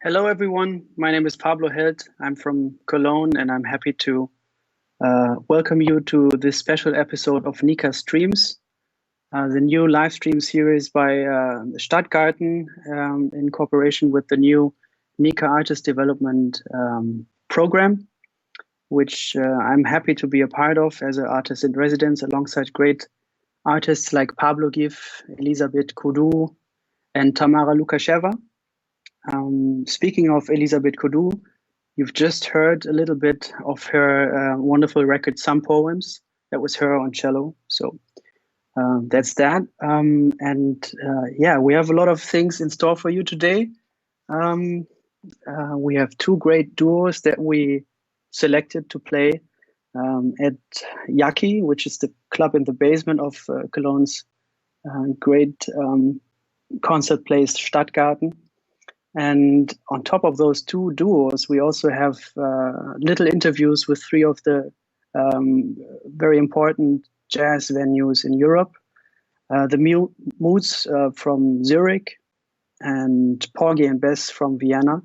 Hello, everyone. My name is Pablo Held. I'm from Cologne, and I'm happy to welcome you to this special episode of NICA Streams, the new live stream series by Stadtgarten in cooperation with the new NICA Artist Development Program, which I'm happy to be a part of as an artist in residence alongside great artists like Pablo Gif, Elisabeth Kudu, and Tamara Lukasheva. Speaking of Elisabeth Kudu, you've just heard a little bit of her wonderful record, Some Poems. That was her on cello. So that's that. We have a lot of things in store for you today. We have two great duos that we selected to play at Jaki, which is the club in the basement of Cologne's great concert place, Stadtgarten. And on top of those two duos, we also have little interviews with three of the very important jazz venues in Europe. The Moods from Zurich, and Porgy and Bess from Vienna,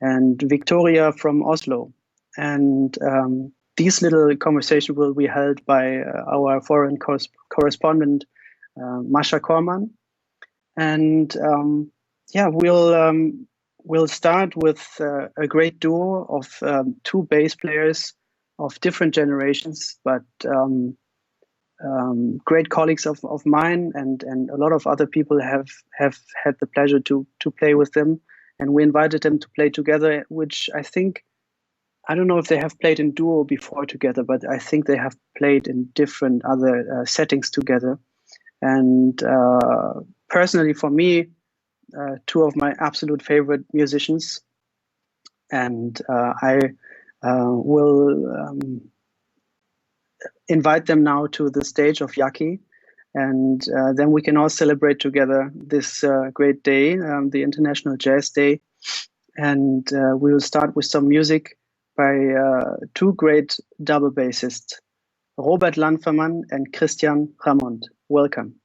and Victoria from Oslo. And these little conversations will be held by our foreign correspondent, Masha Korman. And we'll start with a great duo of two bass players of different generations, but great colleagues of mine, and a lot of other people have had the pleasure to play with them, and we invited them to play together, which I don't know if they have played in duo before together, but I think they have played in different other settings together. And personally, for me, two of my absolute favorite musicians, and I will invite them now to the stage of Jaki, and then we can all celebrate together this great day, the International Jazz Day. And we will start with some music by two great double bassists, Robert Landfermann and Christian Ramond. Welcome.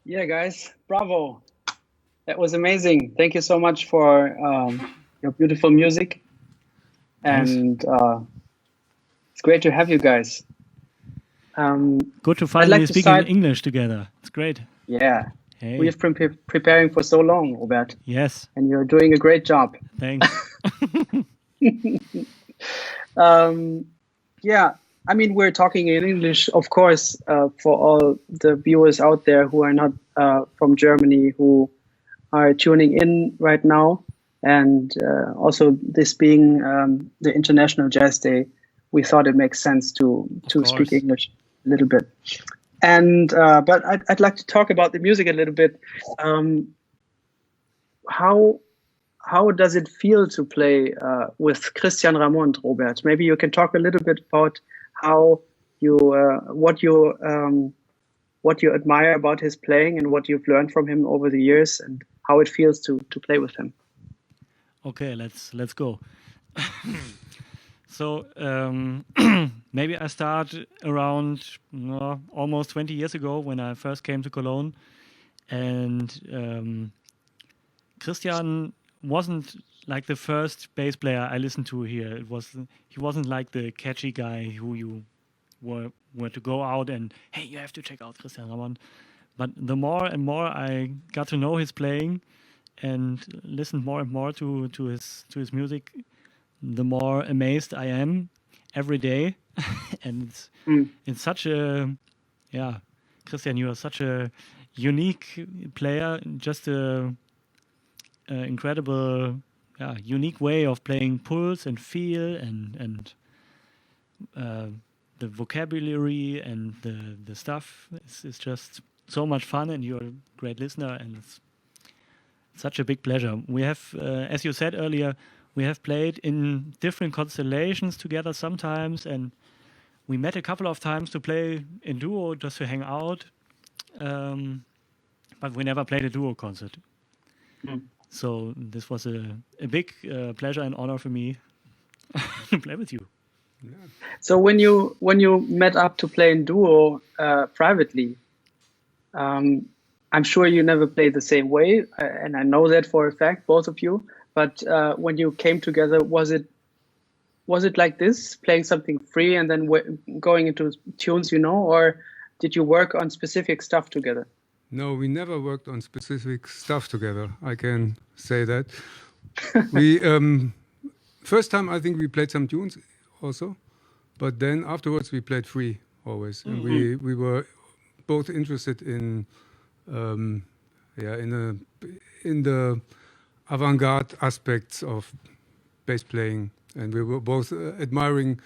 Yeah, guys, bravo. That was amazing. Thank you so much for your beautiful music. Thanks. And it's great to have you guys. Good to I'd finally like to speak start. in English together. It's great. Yeah, Hey. we've been preparing for so long, Robert. Yes. And you're doing a great job. Thanks. Yeah, I mean, we're talking in English, of course, for all the viewers out there who are not from Germany, who are tuning in right now. And also this being the International Jazz Day, we thought it makes sense to speak English a little bit. And but I'd like to talk about the music a little bit. How does it feel to play with Christian Ramond, Robert? Maybe you can talk a little bit about how you what you admire about his playing and what you've learned from him over the years, and how it feels to play with him. Okay, let's go. So maybe I start around almost 20 years ago when I first came to Cologne, and Christian wasn't like the first bass player I listened to here. He wasn't like the catchy guy who you were to go out and, hey, you have to check out Christian Ramond. But the more and more I got to know his playing and listened more and more to his music, the more amazed I am every day. And it's such a, Christian, you are such a unique player, just a incredible, unique way of playing pulse and feel and the vocabulary and the stuff is just so much fun, and you're a great listener, and it's such a big pleasure. We have, as you said earlier, we have played in different constellations together sometimes, and we met a couple of times to play in duo, just to hang out, but we never played a duo concert. So this was a big pleasure and honor for me to play with you. Yeah. So when you met up to play in duo privately, I'm sure you never played the same way, and I know that for a fact, both of you. But when you came together, was it like this, playing something free and then going into tunes, or did you work on specific stuff together? No, we never worked on specific stuff together. I can say that. We first time I think we played some tunes also, but then afterwards we played free always, and we were both interested in in the avant-garde aspects of bass playing, and we were both admiring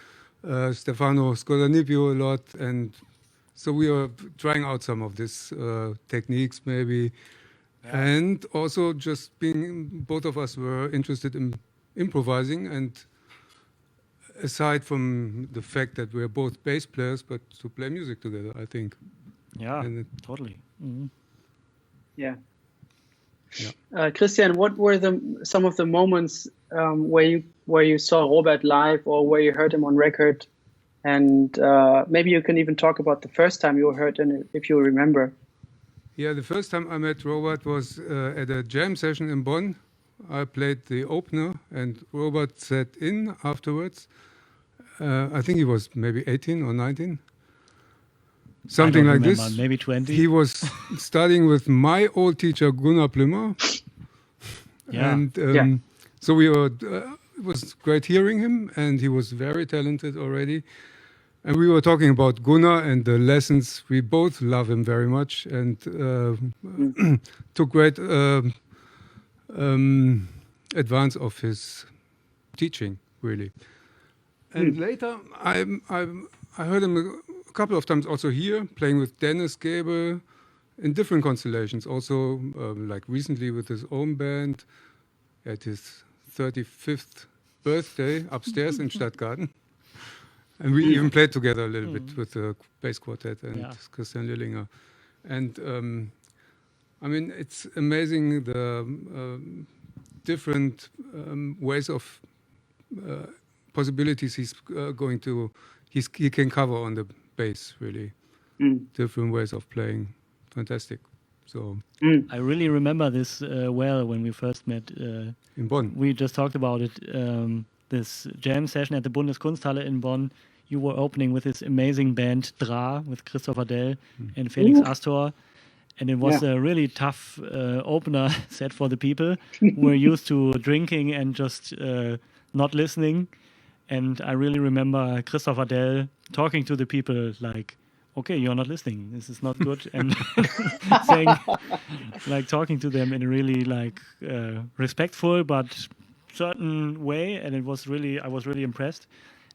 Stefano Scolanipio a lot, and so we were trying out some of these techniques maybe, and also just both of us were interested in improvising, and aside from the fact that we're both bass players, but to play music together, I think. Yeah, totally. Mm-hmm. Yeah. Christian, what were some of the moments where you saw Robert live, or where you heard him on record? And maybe you can even talk about the first time you heard him, if you remember. Yeah, the first time I met Robert was at a jam session in Bonn. I played the opener, and Robert sat in afterwards. I think he was maybe 18 or 19. Something like remember, this. Maybe 20. He was studying with my old teacher, Gunnar Plümer. Yeah. And so we were, it was great hearing him, and he was very talented already. And we were talking about Gunnar and the lessons. We both love him very much, and took great advance of his teaching, really. And later, I heard him a couple of times also here, playing with Dennis Gable in different constellations. Also, like recently with his own band at his 35th birthday upstairs in Stadtgarten. And we even played together a little bit with the bass quartet and Christian Lillinger. And I mean, it's amazing the different ways of possibilities he can cover on the bass, really. Different ways of playing. Fantastic. So I really remember this well when we first met. in Bonn. We just talked about it. This jam session at the Bundeskunsthalle in Bonn. You were opening with this amazing band Dra with Christopher Dell and Felix Astor. And it was a really tough opener set for the people who were used to drinking and just not listening. And I really remember Christopher Dell talking to the people like, okay, you're not listening. This is not good. And saying, like, talking to them in a really respectful but certain way. And I was really impressed.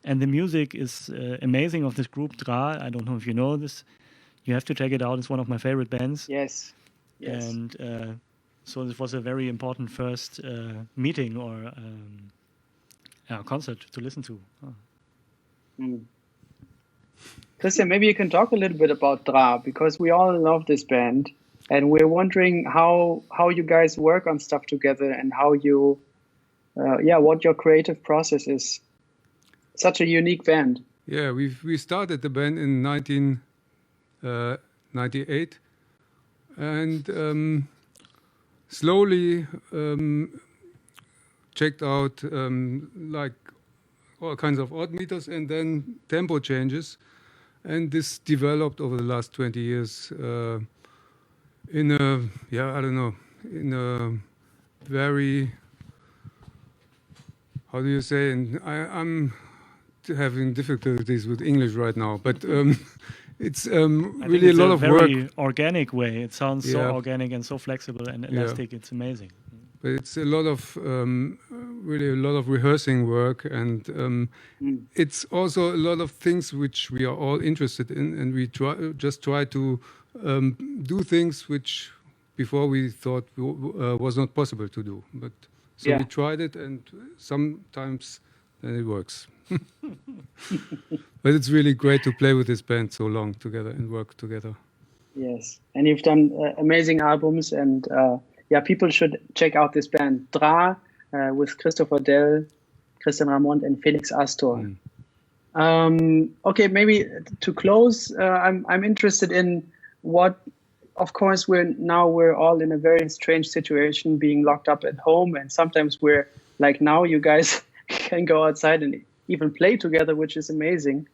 And the music is amazing of this group Dra. I don't know if you know this. You have to check it out. It's one of my favorite bands. Yes. And so this was a very important first meeting or concert to listen to. Christian, maybe you can talk a little bit about Dra, because we all love this band, and we're wondering how you guys work on stuff together and how you, what your creative process is. Such a unique band. Yeah, we started the band in 1998, and slowly checked out like all kinds of odd meters and then tempo changes, and this developed over the last 20 years in a in a very, how do you say, and I'm having difficulties with English right now, but it's really a lot of work. Very organic way. It sounds so organic and so flexible and elastic. It's amazing. But it's a lot of really a lot of rehearsing work, and it's also a lot of things which we are all interested in, and we try to do things which before we thought was not possible to do. But so we tried it, and sometimes it works. But it's really great to play with this band so long together and work together. Yes, and you've done amazing albums, and people should check out this band Dra with Christopher Dell, Christian Ramond, and Felix Astor. Okay, maybe to close, I'm interested in what. Of course, we're all in a very strange situation, being locked up at home, and sometimes we're like now. You guys can go outside and even play together, which is amazing.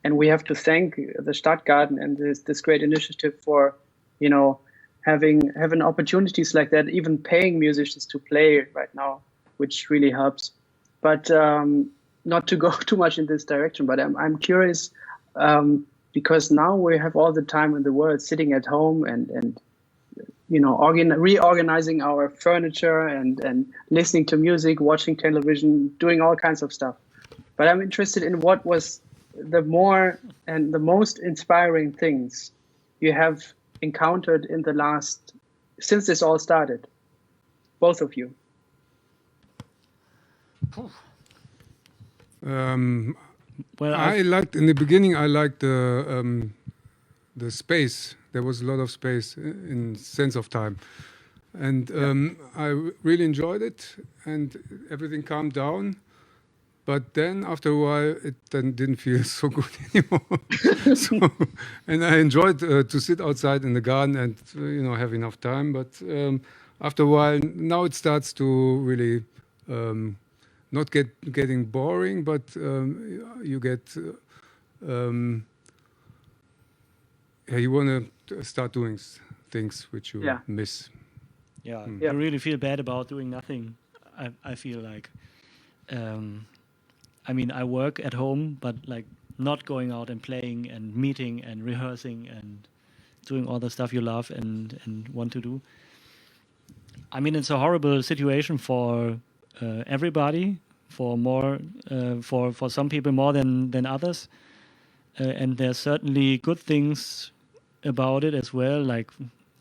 And we have to thank the Stadtgarten and this great initiative for, having opportunities like that, even paying musicians to play right now, which really helps. But not to go too much in this direction, but I'm curious because now we have all the time in the world sitting at home and reorganizing our furniture and listening to music, watching television, doing all kinds of stuff. But I'm interested in what was the more and the most inspiring things you have encountered in the since this all started, both of you. Well, I liked in the beginning. I liked the space. There was a lot of space in sense of time, and I really enjoyed it. And everything calmed down. But then after a while, it then didn't feel so good anymore. And I enjoyed to sit outside in the garden and have enough time. But after a while, now it starts to really not getting boring, but you get you want to start doing things which you miss. Yeah, you really feel bad about doing nothing. I feel like. I work at home, but like not going out and playing and meeting and rehearsing and doing all the stuff you love and want to do. It's a horrible situation for everybody, for some people more than others. And there's certainly good things about it as well, like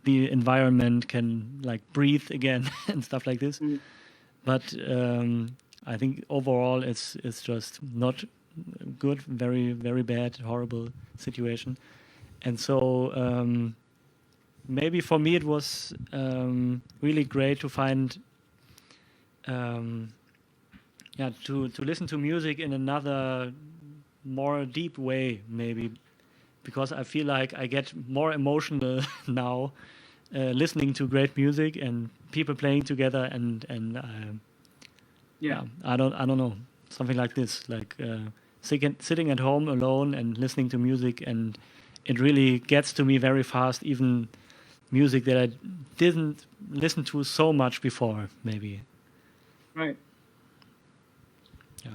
the environment can like breathe again and stuff like this. But I think overall it's just not good, very, very bad, horrible situation. And so maybe for me it was really great to find, to listen to music in another more deep way, maybe, because I feel like I get more emotional now listening to great music and people playing together and I don't know, something like this, like sitting at home alone and listening to music, and it really gets to me very fast, even music that I didn't listen to so much before, maybe. Right. Yeah.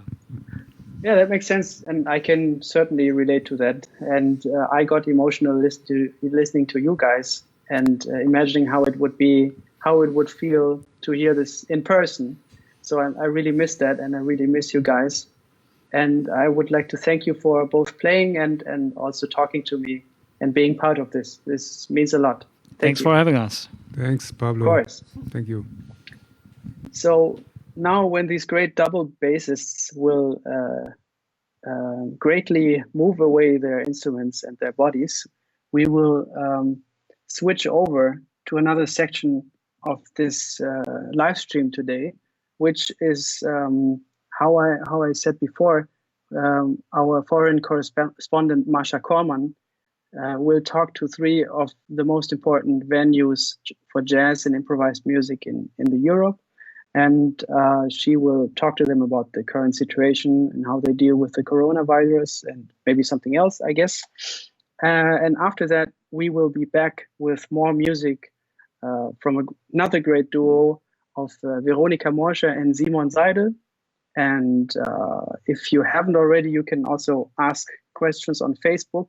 Yeah, that makes sense, and I can certainly relate to that. And I got emotional listening to you guys and imagining how it would feel to hear this in person. So I really miss that, and I really miss you guys. And I would like to thank you for both playing and also talking to me and being part of this. This means a lot. Thanks for having us. Thanks, Pablo. Of course. Thank you. So now when these great double bassists will greatly move away their instruments and their bodies, we will switch over to another section of this live stream today, which is how I said before, our foreign correspondent Morscher will talk to three of the most important venues for jazz and improvised music in the Europe. And she will talk to them about the current situation and how they deal with the coronavirus and maybe something else, I guess. And after that, we will be back with more music from another great duo of Veronika Morscher and Simon Seidl. And if you haven't already, you can also ask questions on Facebook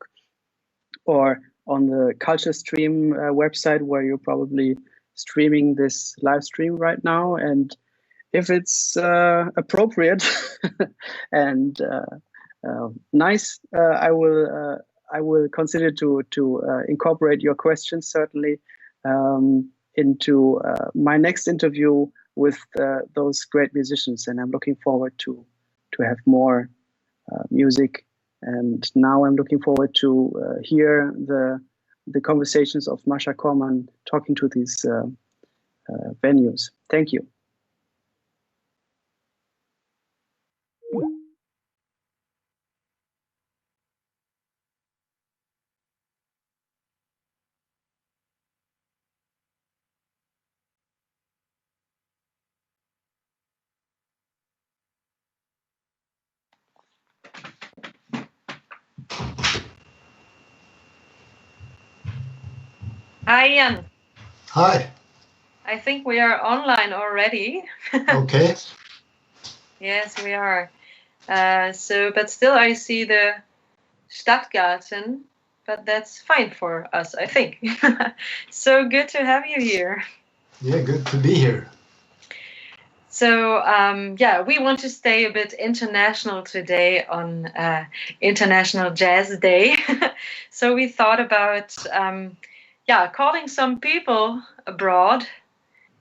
or on the Culture Stream website, where you're probably streaming this live stream right now. And if it's appropriate and nice, I will consider to incorporate your questions certainly into my next interview with those great musicians, and I'm looking forward to have more music. And now I'm looking forward to hear the conversations of Morscher talking to these venues. Thank you. Hi, Ian. Hi. I think we are online already. Okay. Yes, we are. But still I see the Stadtgarten, but that's fine for us, I think. So good to have you here. Yeah, good to be here. So, we want to stay a bit international today on International Jazz Day. So we thought about calling some people abroad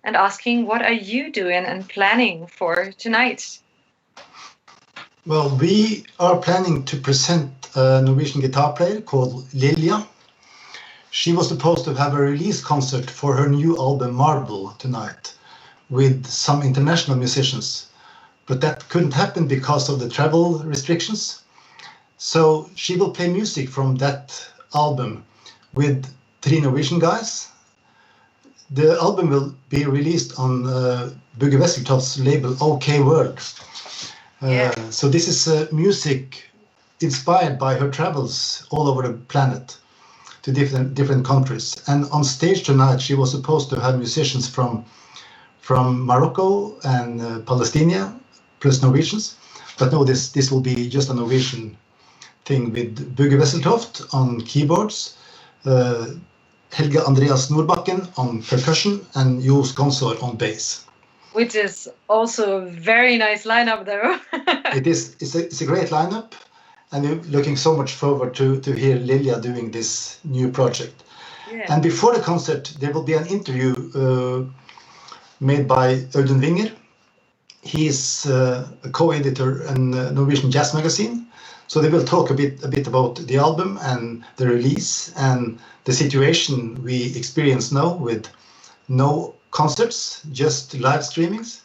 and asking, what are you doing and planning for tonight? Well, we are planning to present a Norwegian guitar player called Lilja. She was supposed to have a release concert for her new album Marble tonight with some international musicians, but that couldn't happen because of the travel restrictions. So she will play music from that album with three Norwegian guys. The album will be released on Bugge Wesseltoft's label OK World. So this is music inspired by her travels all over the planet to different countries. And on stage tonight, she was supposed to have musicians from Morocco and Palestine, plus Norwegians. But no, this will be just a Norwegian thing with Bugge Wesseltoft on keyboards, Helge Andreas Nordbakken on percussion, and Jos Gonsor on bass. Which is also a very nice lineup, though. It's a great lineup, and we're looking so much forward to hear Lilja doing this new project. Yeah. And before the concert, there will be an interview made by Audun Winger. He is a co-editor in Norwegian Jazz Magazine. So they will talk a bit about the album and the release and the situation we experience now with no concerts, just live streamings.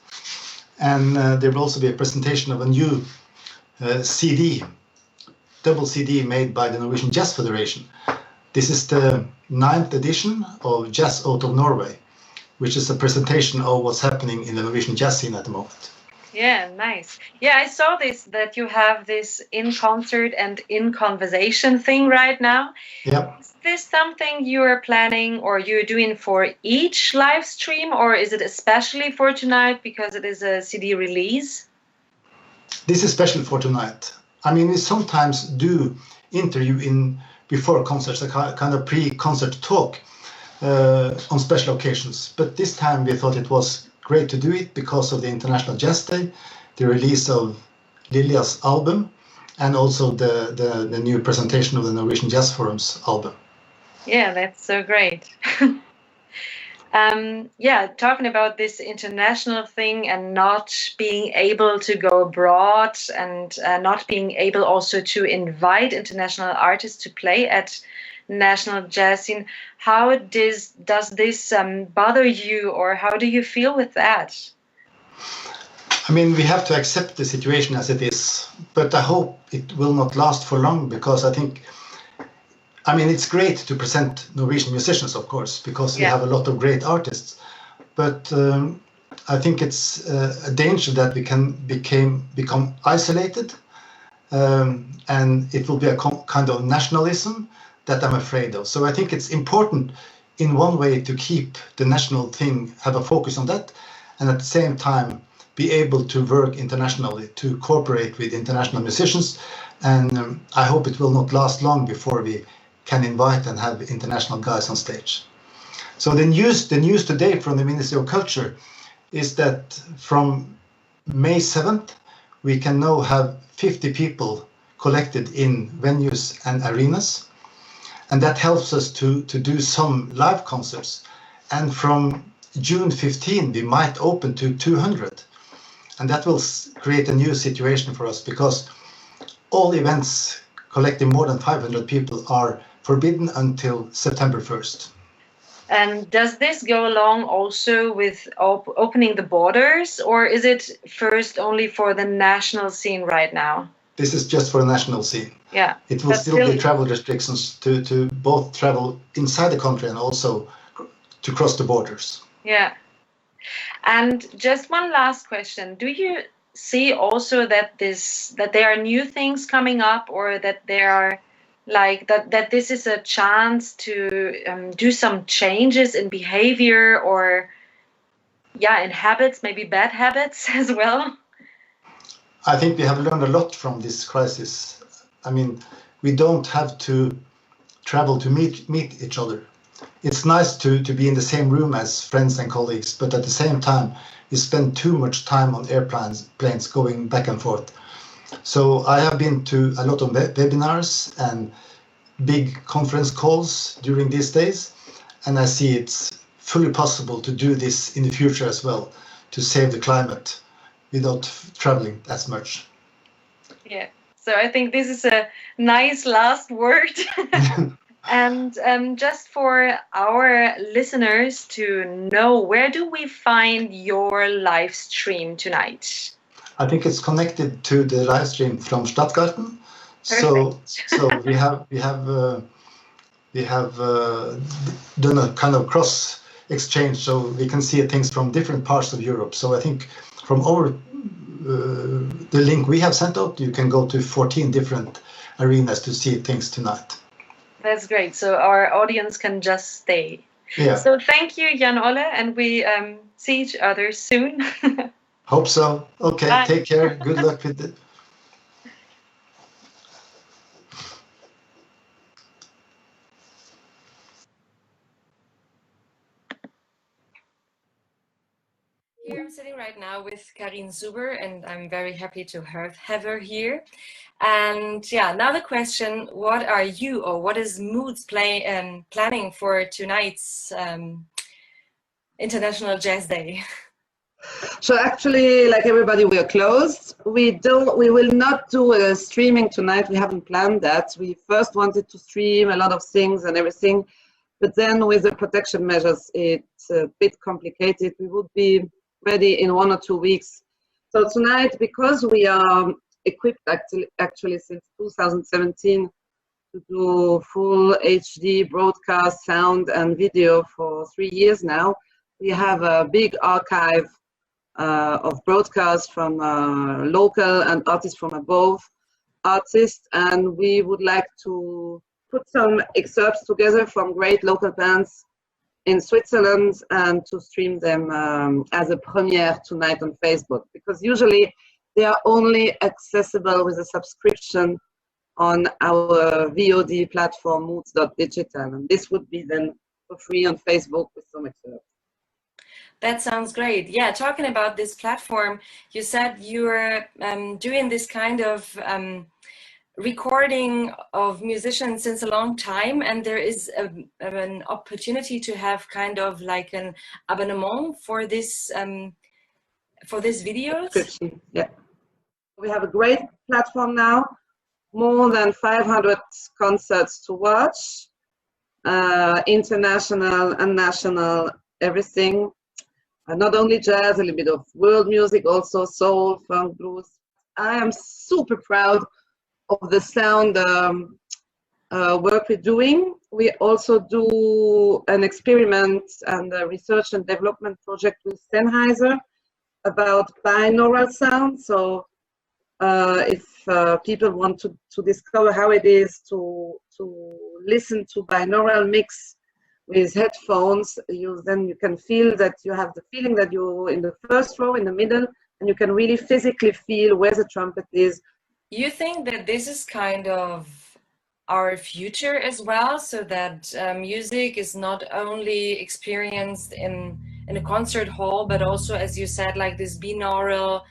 And there will also be a presentation of a new CD, double CD made by the Norwegian Jazz Federation. This is the 9th edition of Jazz Out of Norway, which is a presentation of what's happening in the Norwegian jazz scene at the moment. Yeah, nice. Yeah, I saw this, that you have this in concert and in conversation thing right now. Yeah. Is this something you are planning or you're doing for each live stream, or is it especially for tonight because it is a CD release? This is special for tonight. I mean, we sometimes do interview before concerts, a kind of pre-concert talk on special occasions. But this time we thought it was great to do it because of the International Jazz Day, the release of Lilja's album, and also the new presentation of the Norwegian Jazz Forum's album. Yeah, that's so great. Yeah, talking about this international thing and not being able to go abroad and not being able also to invite international artists to play at national jazz scene. How does this bother you, or how do you feel with that? I mean, we have to accept the situation as it is, but I hope it will not last for long, because I mean, it's great to present Norwegian musicians, of course, because we have a lot of great artists, but I think it's a danger that we can become isolated, and it will be a kind of nationalism that I'm afraid of. So I think it's important in one way to keep the national thing, have a focus on that, and at the same time be able to work internationally, to cooperate with international musicians. And I hope it will not last long before we can invite and have international guys on stage. So the news today from the Ministry of Culture is that from May 7th, we can now have 50 people collected in venues and arenas. And that helps us to do some live concerts. And from June 15, we might open to 200. And that will create a new situation for us, because all events collecting more than 500 people are forbidden until September 1st. And does this go along also with opening the borders, or is it first only for the national scene right now? This is just for the national scene. Yeah. It will still be travel restrictions to both travel inside the country and also to cross the borders. Yeah. And just one last question. Do you see also that there are new things coming up, or that there are that this is a chance to do some changes in behavior, or in habits, maybe bad habits as well? I think we have learned a lot from this crisis. I mean, we don't have to travel to meet each other. It's nice to be in the same room as friends and colleagues, but at the same time, we spend too much time on planes going back and forth. So I have been to a lot of webinars and big conference calls during these days, and I see it's fully possible to do this in the future as well, to save the climate without traveling as much. Yeah, so I think this is a nice last word. And just for our listeners to know, where do we find your live stream tonight? I think it's connected to the live stream from Stadtgarten. So we have done a kind of cross exchange, so we can see things from different parts of Europe. So I think from the link we have sent out, you can go to 14 different arenas to see things tonight. That's great. So our audience can just stay. Yeah. So thank you, Jan-Ole, and we see each other soon. Hope so. Okay, bye. Take care. Good luck with it. Here I'm sitting right now with Karin Zuber, and I'm very happy to have her here. And now the question: what are you, or what is Moods planning for tonight's International Jazz Day? So actually, like everybody, we are closed. We will not do a streaming tonight. We haven't planned that. We first wanted to stream a lot of things and everything, but then with the protection measures, it's a bit complicated. We would be ready in 1 or 2 weeks. So tonight, because we are equipped actually since 2017 to do full HD broadcast sound and video for 3 years now. We have a big archive of broadcasts from local and artists from above artists, and we would like to put some excerpts together from great local bands in Switzerland and to stream them as a premiere tonight on Facebook, because usually they are only accessible with a subscription on our VOD platform, moods.digital, and this would be then for free on Facebook with some excerpts. That sounds great. Yeah, talking about this platform, you said you were doing this kind of recording of musicians since a long time, and there is an opportunity to have kind of like an abonnement for this videos. Yeah, we have a great platform now, more than 500 concerts to watch, international and national, everything. Not only jazz, a little bit of world music, also soul, funk, blues. I am super proud of the sound work we're doing. We also do an experiment and a research and development project with Sennheiser about binaural sound. So if people want to discover how it is to listen to binaural mix with headphones, then you can feel that you have the feeling that you're in the first row, in the middle, and you can really physically feel where the trumpet is. You think that this is kind of our future as well, so that music is not only experienced in a concert hall, but also, as you said, like this binaural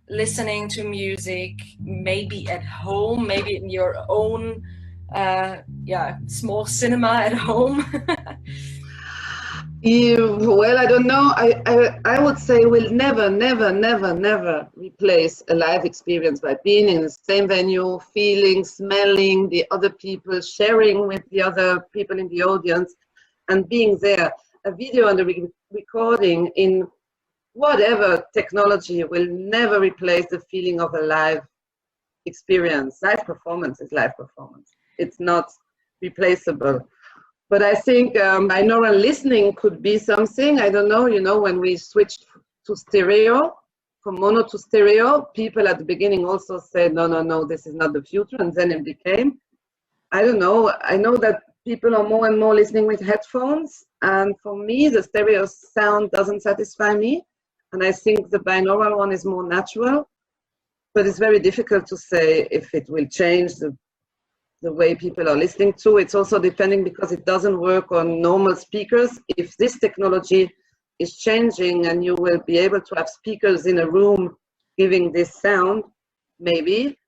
listening to music, maybe at home, maybe in your own small cinema at home. Well, I don't know. I would say we'll never replace a live experience by being in the same venue, feeling, smelling the other people, sharing with the other people in the audience, and being there. A video and a recording in whatever technology will never replace the feeling of a live experience. Live performance is live performance. It's not replaceable. But I think binaural listening could be something. I don't know, when we switched to stereo, from mono to stereo, people at the beginning also said, no, this is not the future, and then it became. I don't know. I know that people are more and more listening with headphones, and for me, the stereo sound doesn't satisfy me, and I think the binaural one is more natural, but it's very difficult to say if it will change the way people are listening to. It's also depending, because it doesn't work on normal speakers. If this technology is changing and you will be able to have speakers in a room giving this sound, maybe.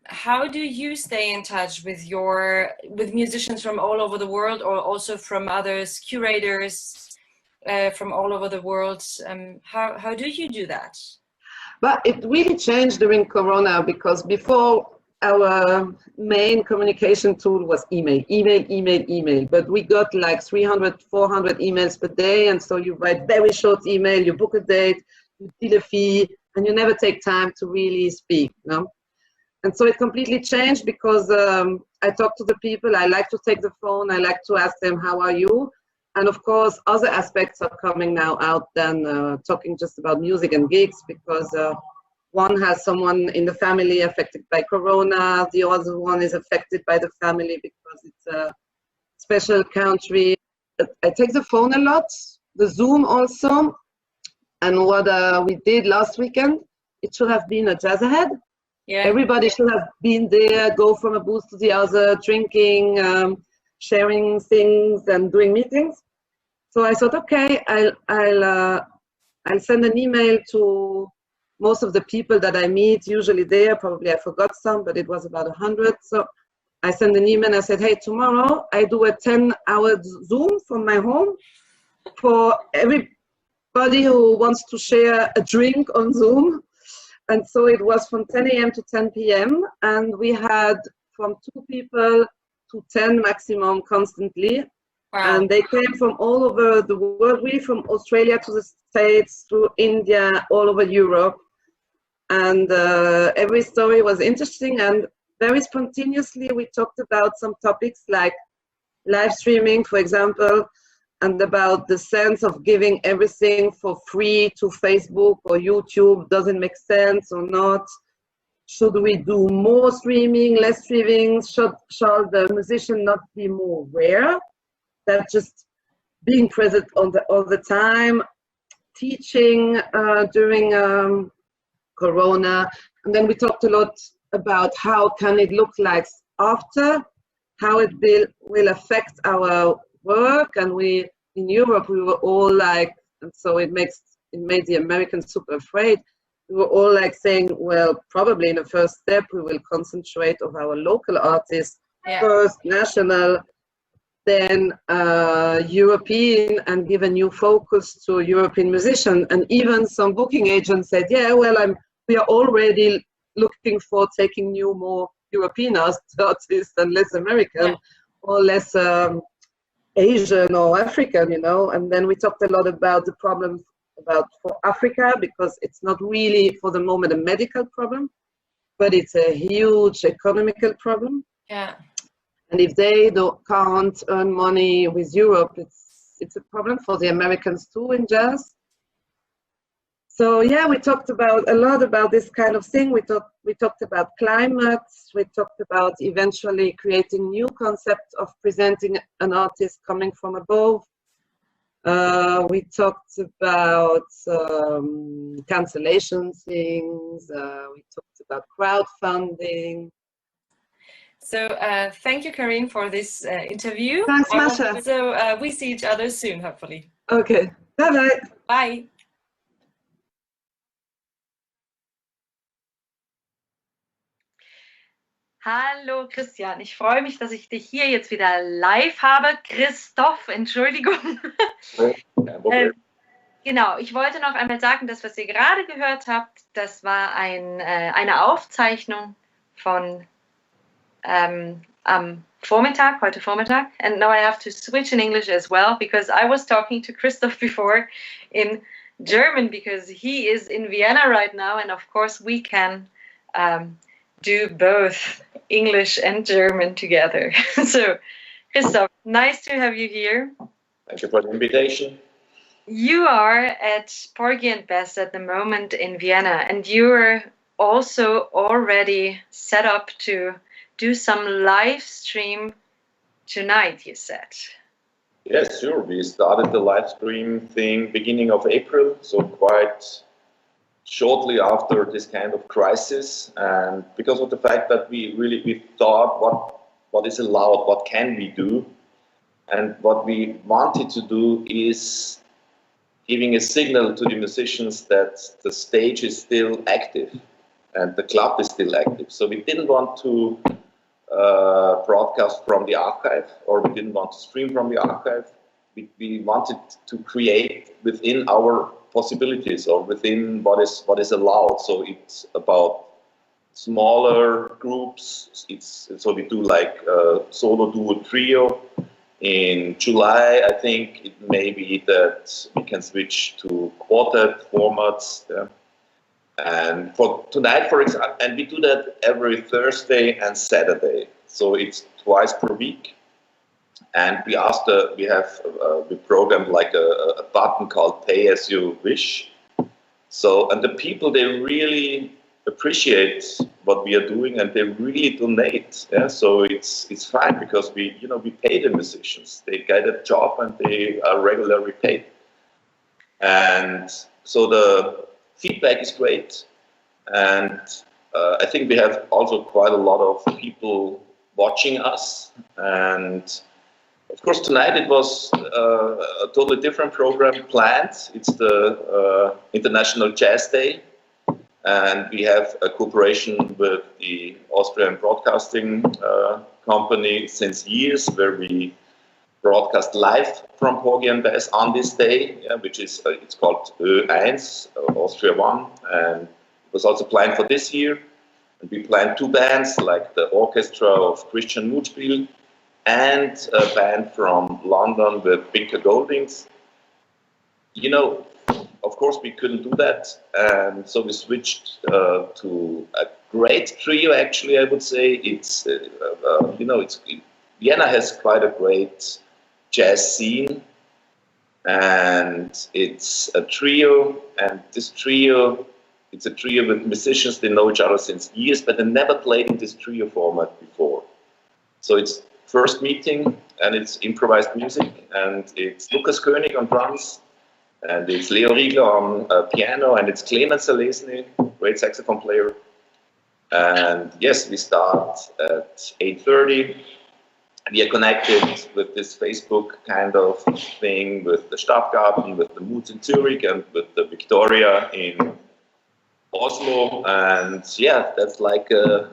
How do you stay in touch with musicians from all over the world, or also from others, curators from all over the world? How do you do that? But it really changed during Corona, because before, our main communication tool was email. But we got like 300, 400 emails per day. And so you write very short email, you book a date, you deal a fee, and you never take time to really speak. And so it completely changed, because I talk to the people. I like to take the phone. I like to ask them, how are you? And of course, other aspects are coming now out than talking just about music and gigs, because one has someone in the family affected by Corona, the other one is affected by the family because it's a special country. I take the phone a lot, the Zoom also, and what we did last weekend, it should have been a jazz ahead. Yeah. Everybody should have been there, go from a booth to the other, drinking, sharing things and doing meetings. So I thought, okay, I'll send an email to most of the people that I meet, usually there. Probably I forgot some, but it was about 100. So I sent an email and I said, hey, tomorrow I do a 10-hour Zoom from my home for everybody who wants to share a drink on Zoom. And so it was from 10 a.m. to 10 p.m. And we had from 2 people to 10 maximum constantly. Wow. And they came from all over the world, really from Australia to the States, to India, all over Europe. And every story was interesting. And very spontaneously, we talked about some topics like live streaming, for example, and about the sense of giving everything for free to Facebook or YouTube. Does it make sense or not? Should we do more streaming, less streaming? Shall the musician not be more rare? That just being present all the time, teaching during Corona. And then we talked a lot about how can it look like after, how it will affect our work. And we, in Europe, we were all like, and so it made the Americans super afraid. We were all like saying, well, probably in the first step, we will concentrate on our local artists, first national, then European, and give a new focus to European musicians. And even some booking agents said, yeah, well, we are already looking for taking more European artists and less American, or less Asian or African, you know. And then we talked a lot about the problems for Africa, because it's not really for the moment a medical problem, but it's a huge economical problem. Yeah. And if they can't earn money with Europe, it's a problem for the Americans too in jazz. So yeah, we talked a lot about this kind of thing. We talked about climate. We talked about eventually creating new concepts of presenting an artist coming from above. We talked about cancellation things. We talked about crowdfunding. So thank you, Karine, for this interview. Thanks, Masha. So we see each other soon, hopefully. Okay. Bye-bye. Bye. Hallo Christian, ich freue mich, dass ich dich hier jetzt wieder live habe. Christoph, Entschuldigung. Genau, ich wollte noch einmal sagen, das, was ihr gerade gehört habt, das war eine Aufzeichnung von am Vormittag, heute Vormittag. And now I have to switch in English as well, because I was talking to Christoph before in German, because he is in Vienna right now, and of course we can do both English and German together. So, Christoph, nice to have you here. Thank you for the invitation. You are at Porgy and Bess at the moment in Vienna, and you're also already set up to do some live stream tonight, you said. Yes, sure. We started the live stream thing beginning of April, so quite shortly after this kind of crisis, and because of the fact that we thought what is allowed, what can we do, and what we wanted to do is giving a signal to the musicians that the stage is still active and the club is still active. So we didn't want to broadcast from the archive, or we didn't want to stream from the archive. We wanted to create within our possibilities, or within what is allowed. So it's about smaller groups. So we do like solo, duo, trio. In July, I think it may be that we can switch to quartet formats. Yeah. And for tonight, for example, and we do that every Thursday and Saturday. So it's twice per week. And we programmed like a button called Pay As You Wish. So, and the people, they really appreciate what we are doing, and they really donate. Yeah? So it's fine, because we pay the musicians. They get a job and they are regularly paid. And so the feedback is great. And I think we have also quite a lot of people watching us. And of course, tonight it was a totally different program planned. It's the International Jazz Day, and we have a cooperation with the Austrian Broadcasting Company since years, where we broadcast live from Porgy and Bess on this day, which is it's called Ö1, Austria 1, and it was also planned for this year. And we planned two bands, like the orchestra of Christian Ramond and a band from London with Binker Goldings. Of course we couldn't do that, and so we switched to a great trio, actually, I would say. It's, Vienna has quite a great jazz scene, and it's a trio, and this trio, it's a trio with musicians. They know each other since years, but they never played in this trio format before. So it's first meeting, and it's improvised music, and it's Lukas König on drums, and it's Leo Riegler on piano, and it's Clemens Selesny, great saxophone player. And yes, we start at 8:30. We are connected with this Facebook kind of thing, with the Stadtgarten, with the Moods in Zurich, and with the Victoria in Oslo. And yeah, that's like a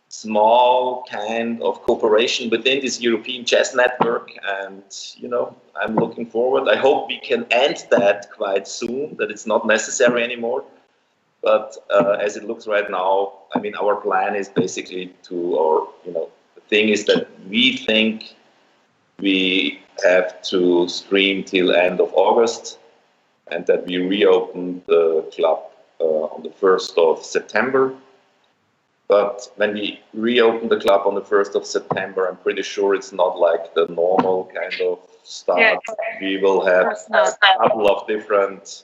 small kind of cooperation within this European jazz network. And, I'm looking forward. I hope we can end that quite soon, that it's not necessary anymore. But as it looks right now, I mean, our plan is basically the thing is that we think we have to stream till end of August, and that we reopen the club on the 1st of September. But when we reopen the club on the 1st of September, I'm pretty sure it's not like the normal kind of start. Yeah. We will have a couple of different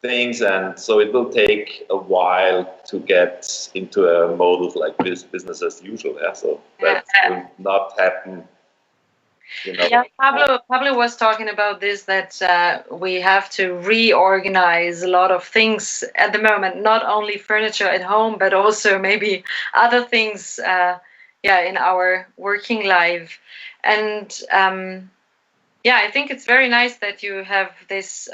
things, and so it will take a while to get into a mode of like this business as usual. Yeah, so that will not happen. Yeah, Pablo was talking about this, that we have to reorganize a lot of things at the moment, not only furniture at home, but also maybe other things in our working life. And I think it's very nice that you have this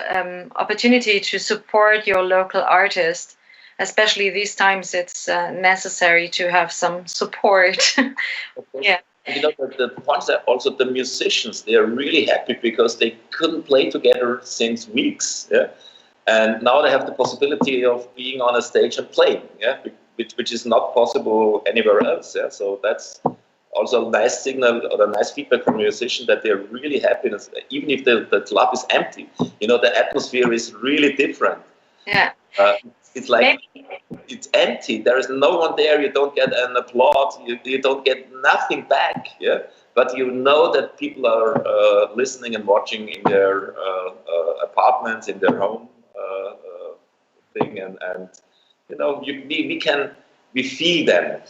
opportunity to support your local artist. Especially these times, it's necessary to have some support. Yeah. The points are also the musicians, they are really happy because they couldn't play together since weeks. Yeah? And now they have the possibility of being on a stage and playing, which is not possible anywhere else. Yeah? So that's also a nice signal or a nice feedback from a musician that they're really happy, even if the club is empty. The atmosphere is really different. Yeah. It's like it's empty. There is no one there. You don't get an applause. You don't get nothing back. Yeah, but you know that people are listening and watching in their apartments, in their home thing, and we feel them.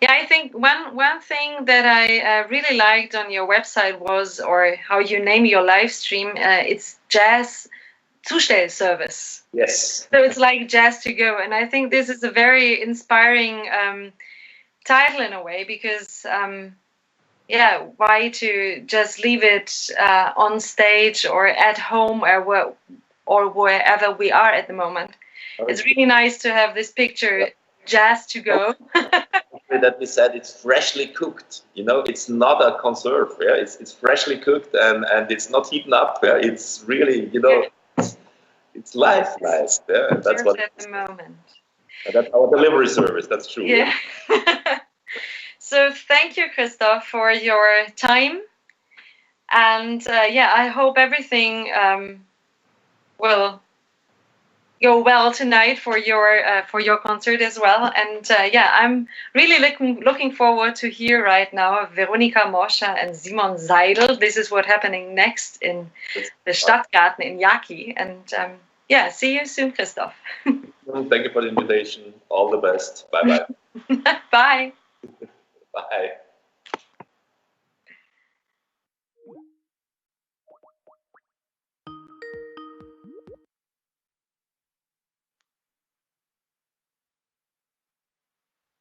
Yeah, I think one thing that I really liked on your website was, or how you name your live stream, it's Jazz Zustellservice. Yes. So it's like jazz to go, and I think this is a very inspiring title in a way, because why to just leave it on stage or at home or wherever we are at the moment? Okay. It's really nice to have this picture, jazz to go. That we said it's freshly cooked. It's not a conserve. Yeah, it's freshly cooked and it's not heaten up. Yeah, it's really It's live. Yeah, that's what at the moment. That's our delivery service. That's true. Yeah. So thank you, Christoph, for your time, and I hope everything will go well tonight for your concert as well. And I'm really looking forward to hear right now Veronika Morscher and Simon Seidl. This is what's happening next in the Stadtgarten in Jaki. And see you soon, Christoph. Thank you for the invitation. All the best. Bye-bye. Bye. Bye.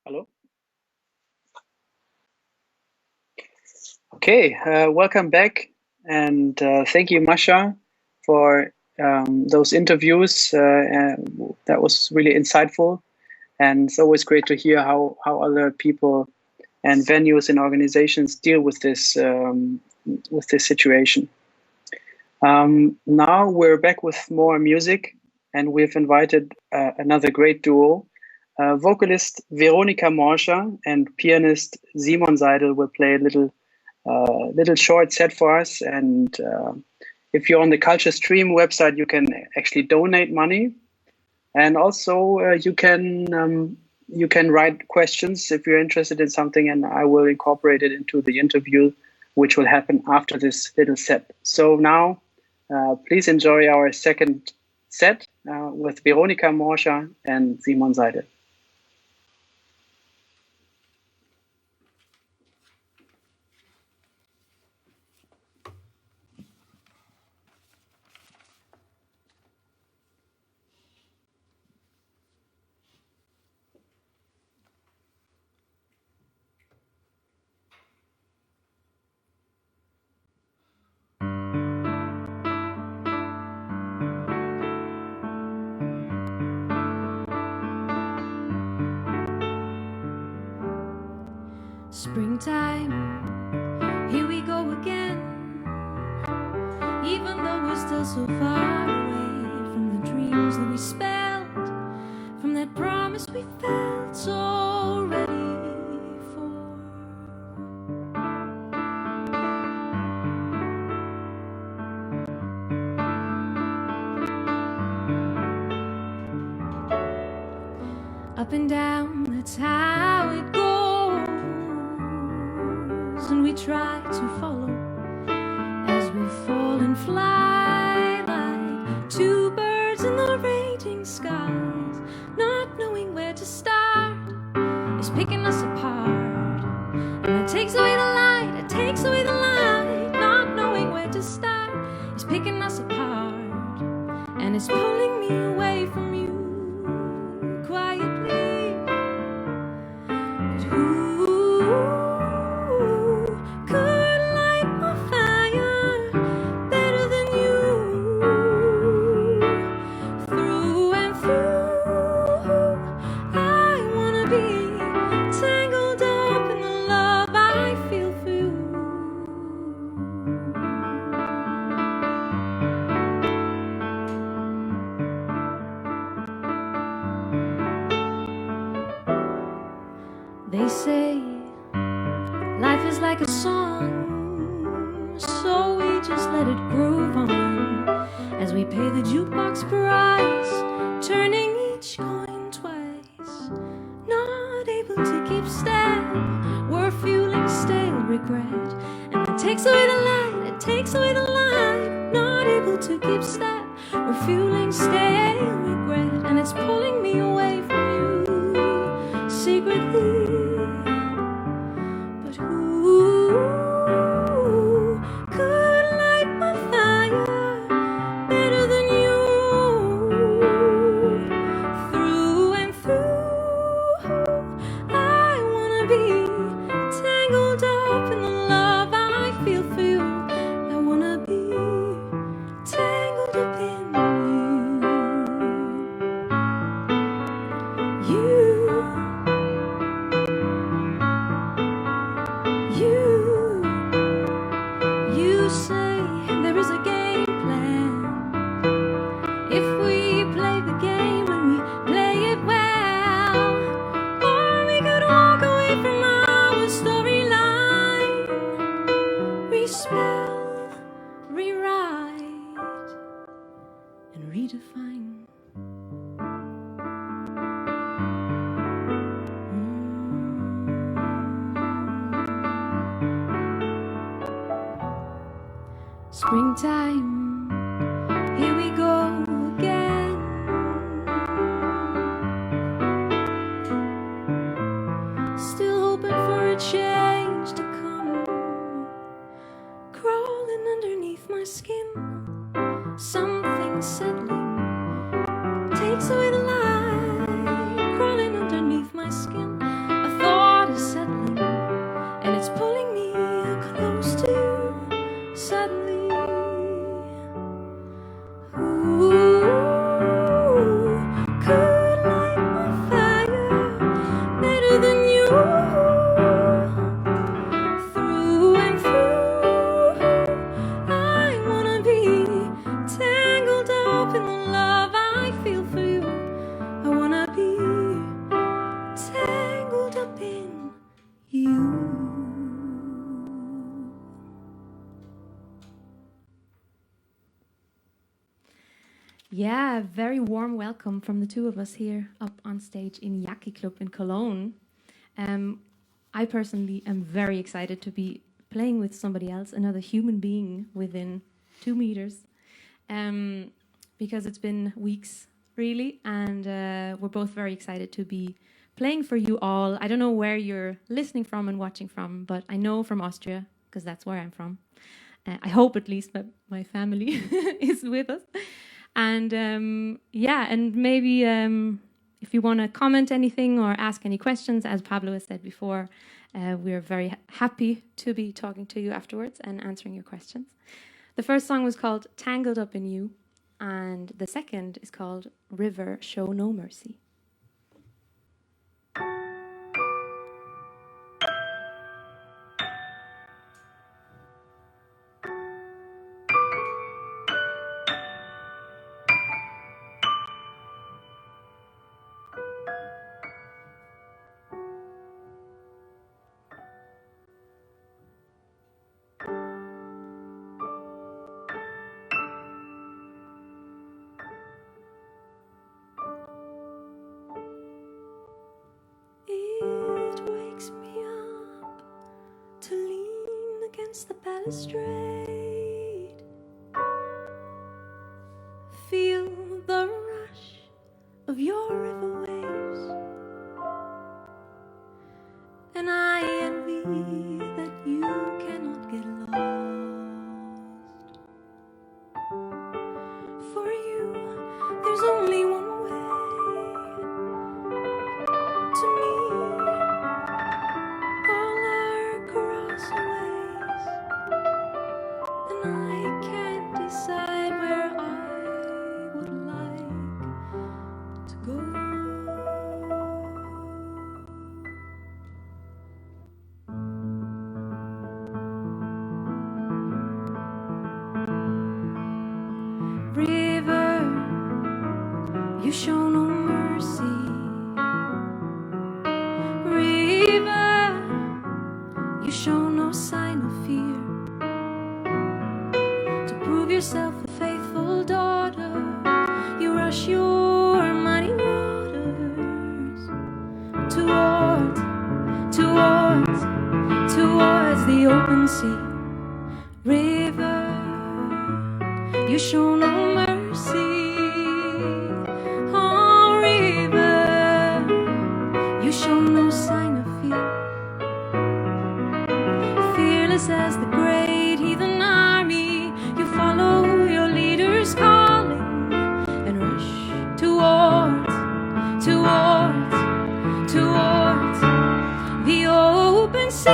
Hello. Okay, welcome back, and thank you, Masha, for those interviews. That was really insightful, and it's always great to hear how other people and venues and organizations deal with this situation. Now we're back with more music, and we've invited another great duo. Vocalist Veronika Morscher and pianist Simon Seidl will play a little short set for us. And if you're on the Culture Stream website, you can actually donate money, and also you can you can write questions if you're interested in something, and I will incorporate it into the interview, which will happen after this little set. So now, please enjoy our second set with Veronika Morscher and Simon Seidl. Springtime, here we go again. Even though we're still so far away from the dreams that we spelled, from that promise we felt so ready for. Up and down, that's how it goes. And we try to follow as we fall and fly like two birds in the raging skies. Not knowing where to start is picking us apart, and it takes away the light, it takes away the light. Not knowing where to start is picking us apart, and it's pulling me away from you quietly. But who They say life is like a song, so we just let it groove on as we pay the jukebox price, turning each coin twice. Not able to keep step, we're fueling stale regret, and it takes away the light, it takes away the light. Not able to keep step, we're fueling stale regret, and it's pulling me away from you secretly. But who could light my fire better than you? Through and through, I wanna be tangled up in the love I feel for you. I wanna be tangled up in You say there is a game plan. If we play the game and we play it well, or we could walk away from our storyline, respell, rewrite, and redefine. Springtime, here we go again. Still hoping for a change to come, crawling underneath my skin. Something settling takes away the light, crawling underneath my skin. A thought is settling, and it's pulling me close to you suddenly. Yeah, very warm welcome from the two of us here up on stage in Jaki Club in Cologne. I personally am very excited to be playing with somebody else, another human being within 2 meters, because it's been weeks, really, and we're both very excited to be playing for you all. I don't know where you're listening from and watching from, but I know from Austria, because that's where I'm from. I hope at least that my family is with us. And and maybe if you want to comment anything or ask any questions, as Pablo has said before, we're very happy to be talking to you afterwards and answering your questions. The first song was called Tangled Up in You, and the second is called River, Show No Mercy. The balustrade, feel the rush of your river waves, and I envy that you cannot get lost. For you, there's only one way to me. All our crossways, and I can't decide where I would like to go. River, you show no mercy. River, you show no sign of fear. To prove yourself a faithful daughter, you rush your muddy waters towards the open sea. River, you show no mercy. Oh, river, you show no sign of fear. Fearless as the great heathen army, you follow your leader's calling and rush towards the open sea,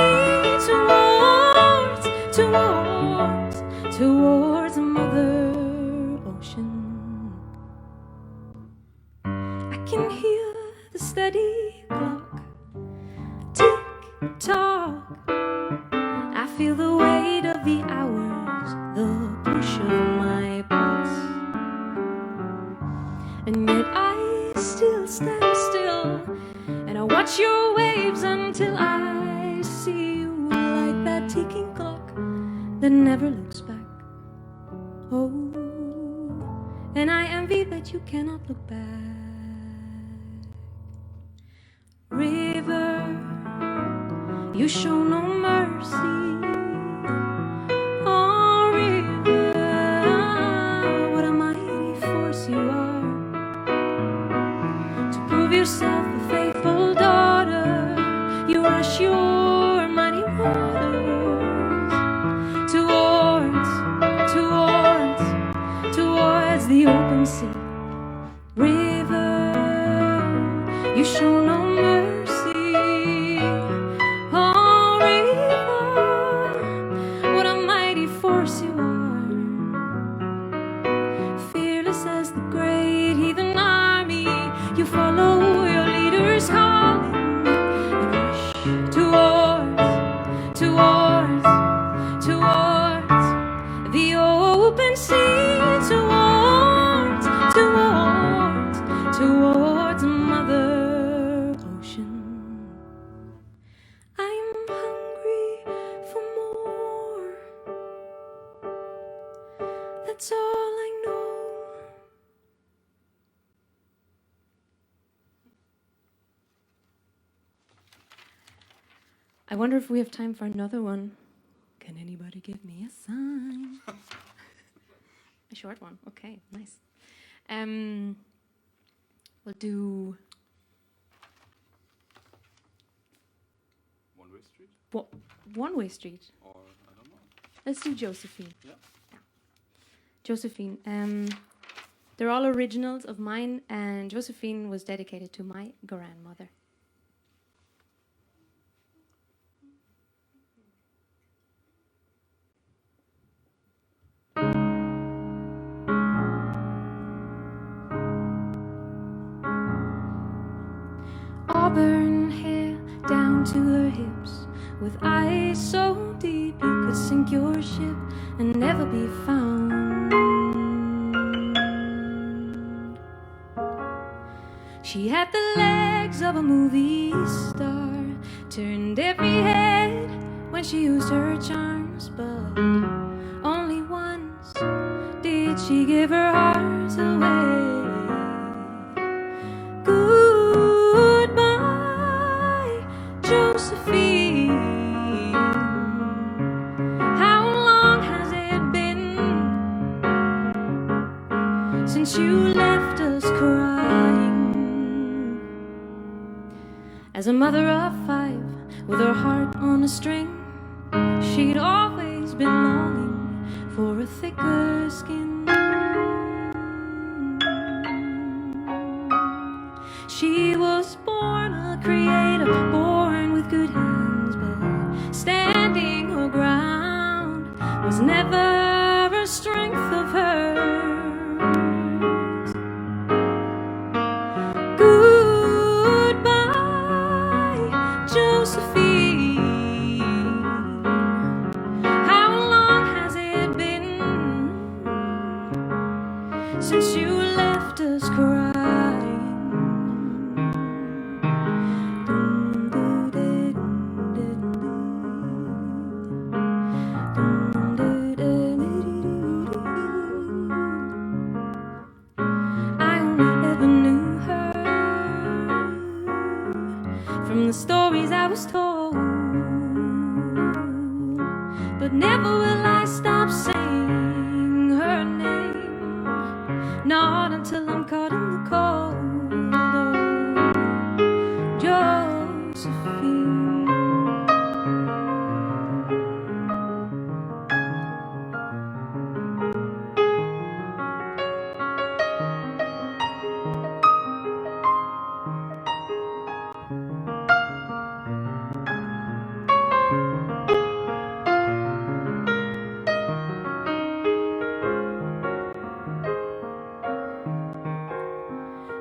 towards Mother Ocean. I can hear the steady clock tick tock. I feel the weight of the hours, the push of my pulse, and yet I still stand still, and I watch your waves until I see you like that ticking clock that never looks back. Oh, and I envy that you cannot look back. River, you show no mercy. Oh, river, what a mighty force you are. To prove yourself a faithful daughter, you rush your mighty waters towards the open sea. River, you show no mercy. Oh, river, what a mighty force you are. Fearless as the great heathen army, you follow your leader's calling and rush towards the open sea, towards Mother Ocean. I'm hungry for more. That's all I know. wonder if we have time for another one. Can anybody give me a sign? A short one. Okay, nice. We'll do One-way street? One-way street. Or, I don't know. Let's do Josephine. Yeah. Josephine. They're all originals of mine, and Josephine was dedicated to my grandmother. Auburn hair down to her hips, with eyes so deep you could sink your ship and never be found. She had the legs of a movie star, turned every head when she used her charms, but only once did she give her heart away. Goodbye, Josephine. How long has it been since you left us crying? As a mother of 5, with her heart on a string, she'd always been longing for a thicker skin. She was born a creator, born with good hands, but standing her ground was never a strength of hers. Josephine, how long has it been since you left us crying? I only ever knew her from the stories I was told, but never will I stop saying her name, not until I'm caught in the cold. Oh, Josephine.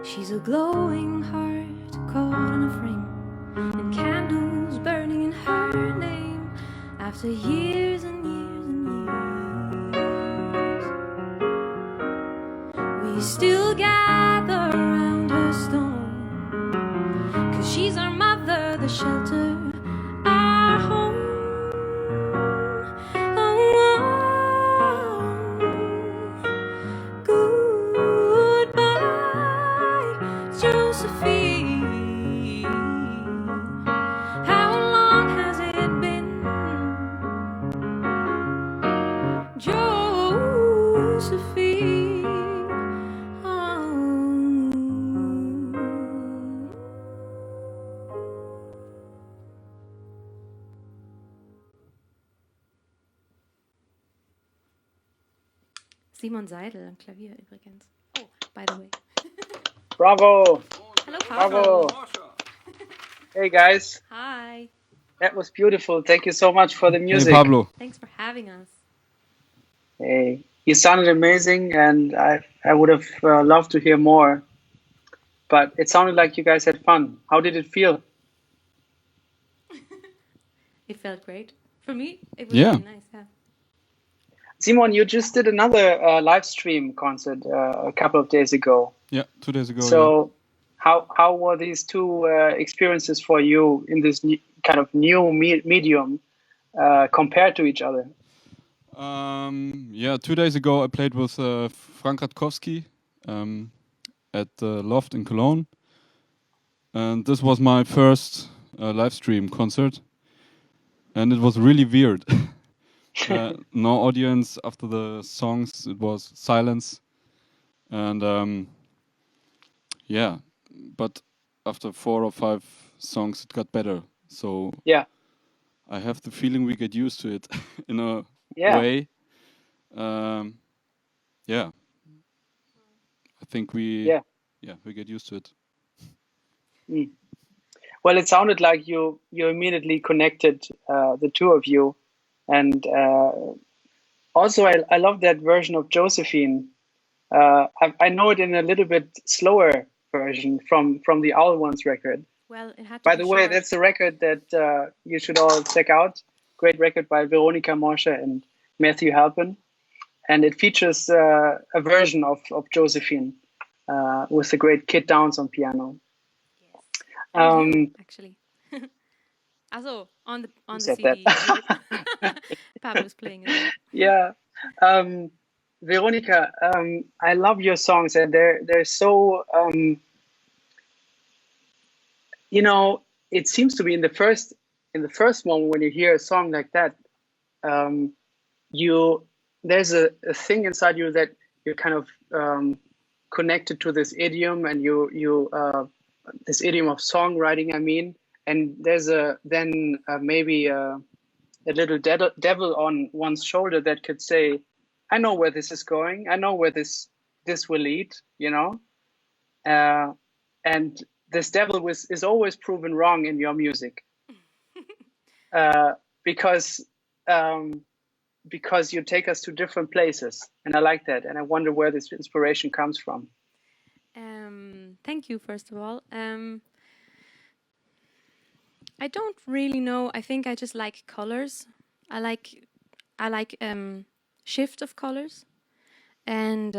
She's a glowing heart caught in a frame, and candles burning in her name after years and years and years. We still gather around her stone, 'cause she's our mother, the shelter, our home. Josephine, how long has it been? Josephine, oh. Simon Seidl am Klavier übrigens. Oh, by the way. Bravo! Hello, Bravo! Hey guys, Hi. that was beautiful. Thank you so much for the music. Hey, Pablo. Thanks for having us. Hey, you sounded amazing, and I would have loved to hear more. But it sounded like you guys had fun. How did it feel? It felt great. For me, it was Yeah. really nice. Yeah. Simon, you just did another live stream concert a couple of days ago. Yeah, 2 days ago. So how were these two experiences for you in this kind of new medium compared to each other? Yeah, 2 days ago I played with Frank Ratkowski at the Loft in Cologne. And this was my first live stream concert. and it was really weird. No audience after the songs. It was silence, and yeah, but after 4 or 5 songs, it got better. So Yeah. I have the feeling we get used to it in a Yeah. way. Yeah, I think we get used to it. Mm. Well, it sounded like you immediately connected, the two of you, and also I love that version of Josephine. I know it in a little bit slower version from the Owl Ones record. Well, it had to By be the way, short. that's a record that you should all check out. Great record by Veronica Morscher and Matthew Halpin, and it features a version of Josephine with the great Kid Downs on piano. And you, actually. Also, on the said CD. that? Pablo's playing it. Yeah. Veronica, I love your songs, and they're so you know, it seems to be in the first moment when you hear a song like that, there's a thing inside you that you're kind of connected to this idiom, and this idiom of songwriting, I mean, and there's maybe a little devil on one's shoulder that could say, I know where this is going, I know where this will lead, you know, and this devil is always proven wrong in your music, because you take us to different places, and I like that, and I wonder where this inspiration comes from. Thank you, first of all. I don't really know. I think I just like colors. I like shift of colors, and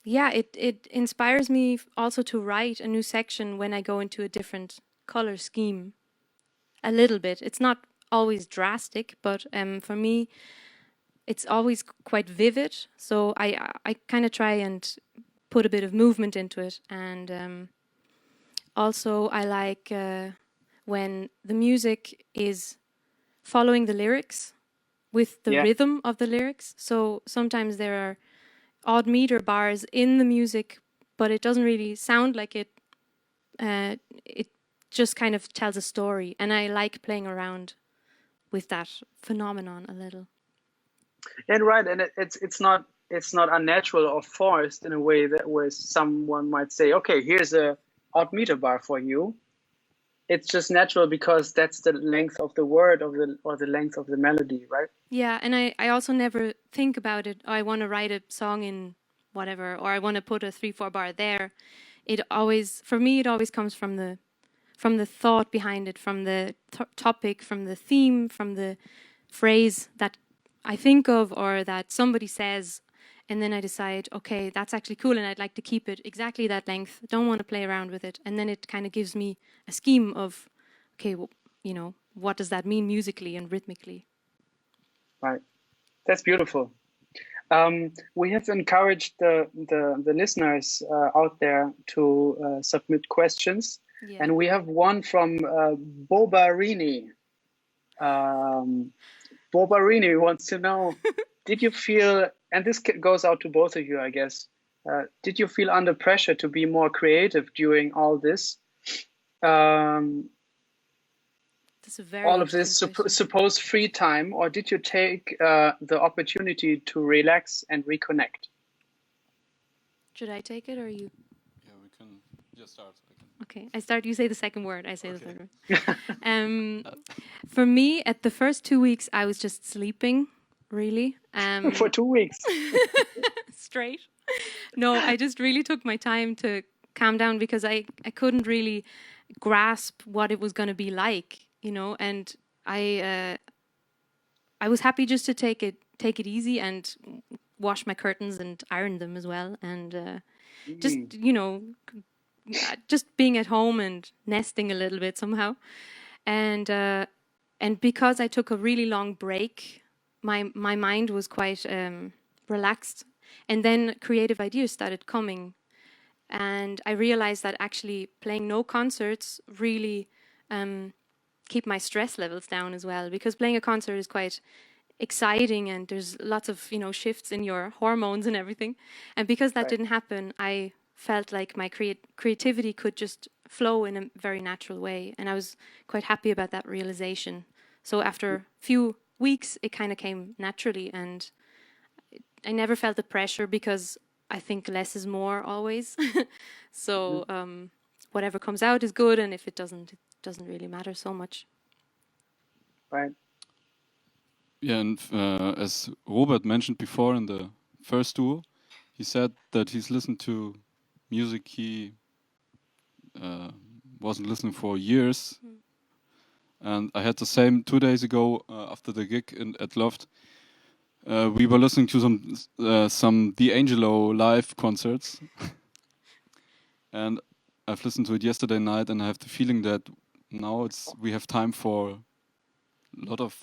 yeah, it inspires me also to write a new section when I go into a different color scheme. A little bit. It's not always drastic, but for me, it's always quite vivid. So I kind of try and put a bit of movement into it, and also I like when the music is following the lyrics with the rhythm of the lyrics. So sometimes there are odd meter bars in the music, but it doesn't really sound like it. It just kind of tells a story, and I like playing around with that phenomenon a little. And right, and it's not unnatural or forced in a way that where someone might say, okay, here's a odd meter bar for you. It's just natural because that's the length of the word or the length of the melody, right? Yeah, and I also never think about it. Oh, I want to write a song in whatever, or I want to put a 3/4 bar there. It always comes from the thought behind it, from the topic, from the theme, from the phrase that I think of or that somebody says, and then I decide, okay, that's actually cool, and I'd like to keep it exactly that length. Don't want to play around with it, and then it kind of gives me a scheme of, okay, well, you know, what does that mean musically and rhythmically? Right, that's beautiful. We have encouraged the listeners out there to submit questions, and we have one from Bobarini. Bobarini wants to know, did you feel, and this goes out to both of you, I guess, did you feel under pressure to be more creative during all this? That's a very all of this supposed free time, or did you take the opportunity to relax and reconnect? Should I take it or you? Yeah, we can just start. Okay, I start. You say the second word. I say the third word. For me, at the first 2 weeks, I was just sleeping, really. For 2 weeks? Straight. No, I just really took my time to calm down because I couldn't really grasp what it was going to be like, you know. And I was happy just to take it easy and wash my curtains and iron them as well, and just, you know, just being at home and nesting a little bit somehow. And because I took a really long break, my mind was quite relaxed, and then creative ideas started coming, and I realized that actually playing no concerts really keep my stress levels down as well, because playing a concert is quite exciting and there's lots of shifts in your hormones and everything. And because that didn't happen, I felt like my creativity could just flow in a very natural way, and I was quite happy about that realization. So after a few weeks it kind of came naturally, and I never felt the pressure, because I think less is more always. So whatever comes out is good, and if it doesn't really matter so much. Right. Yeah, and as Robert mentioned before in the first duo, he said that he's listened to music he wasn't listening for years. And I had the same 2 days ago after the gig at Loft. We were listening to some D'Angelo live concerts. And I've listened to it yesterday night, and I have the feeling that now we have time for a lot of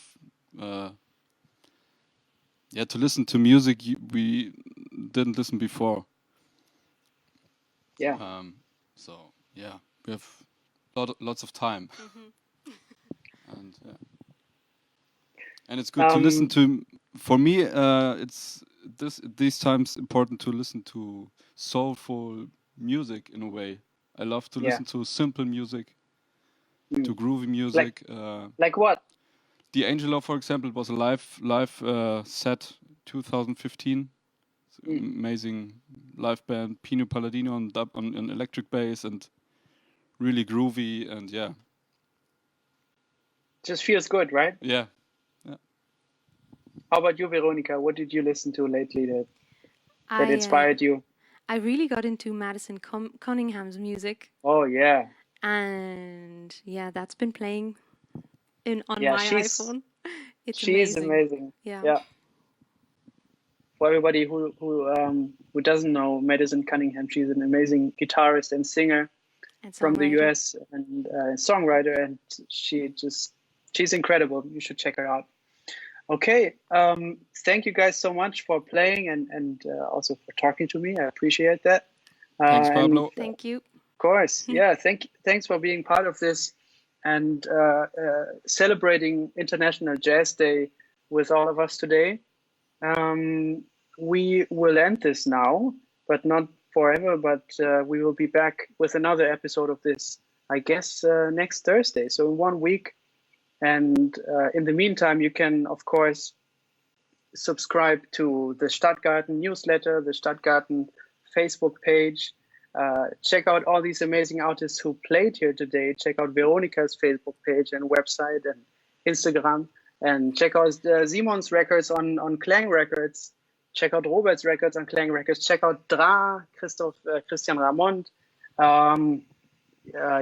to listen to music we didn't listen before. Yeah. So yeah, we have lots of time. And it's good to listen to. For me, it's these times important to listen to soulful music in a way. I love to listen to simple music, to groovy music. Like what? D'Angelo, for example, was a live set 2015. Amazing live band. Pino Palladino on electric bass and really groovy, and just feels good, right? Yeah. How about you, Veronica? What did you listen to lately that inspired you? I really got into Madison Cunningham's music. Oh yeah. And that's been playing on my iPhone. She's amazing. Yeah. For everybody who doesn't know Madison Cunningham, she's an amazing guitarist and singer from the US and songwriter, and she's incredible. You should check her out. Okay, thank you guys so much for playing and also for talking to me. I appreciate that. Thanks, Pablo. Thank you. Of course, yeah. Thanks for being part of this and celebrating International Jazz Day with all of us today. We will end this now, but not forever. But we will be back with another episode of this, I guess, next Thursday. So in 1 week. And in the meantime, you can, of course, subscribe to the Stadtgarten newsletter, the Stadtgarten Facebook page. Check out all these amazing artists who played here today. Check out Veronica's Facebook page and website and Instagram. And check out Simon's records on Klang Records. Check out Robert's records on Klang Records. Check out Christian Ramond.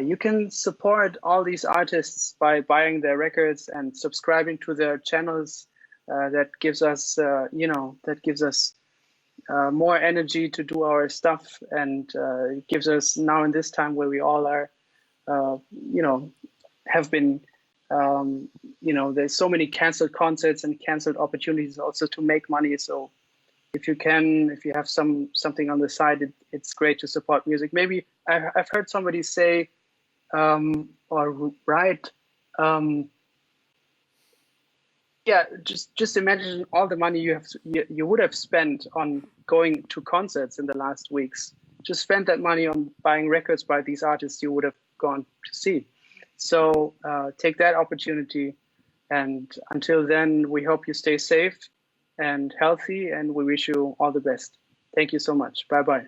You can support all these artists by buying their records and subscribing to their channels. That gives us, more energy to do our stuff, and it gives us now in this time where we all are, have been, there's so many canceled concerts and canceled opportunities also to make money. So if you have something on the side, it's great to support music. Maybe I've heard somebody say or write, just imagine all the money you would have spent on going to concerts in the last weeks. Just spend that money on buying records by these artists you would have gone to see. So take that opportunity, and until then, we hope you stay safe and healthy, and we wish you all the best. Thank you so much. Bye-bye.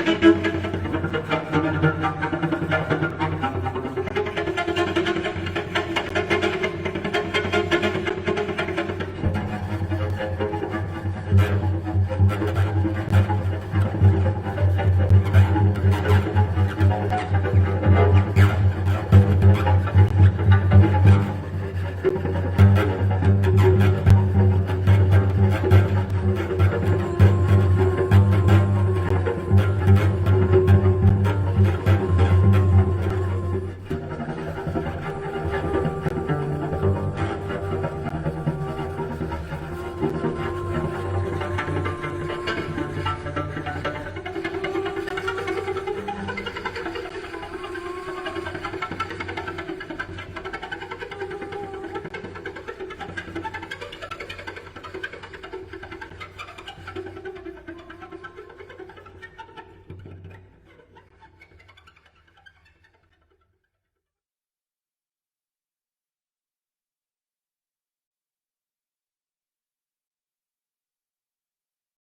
Thank you.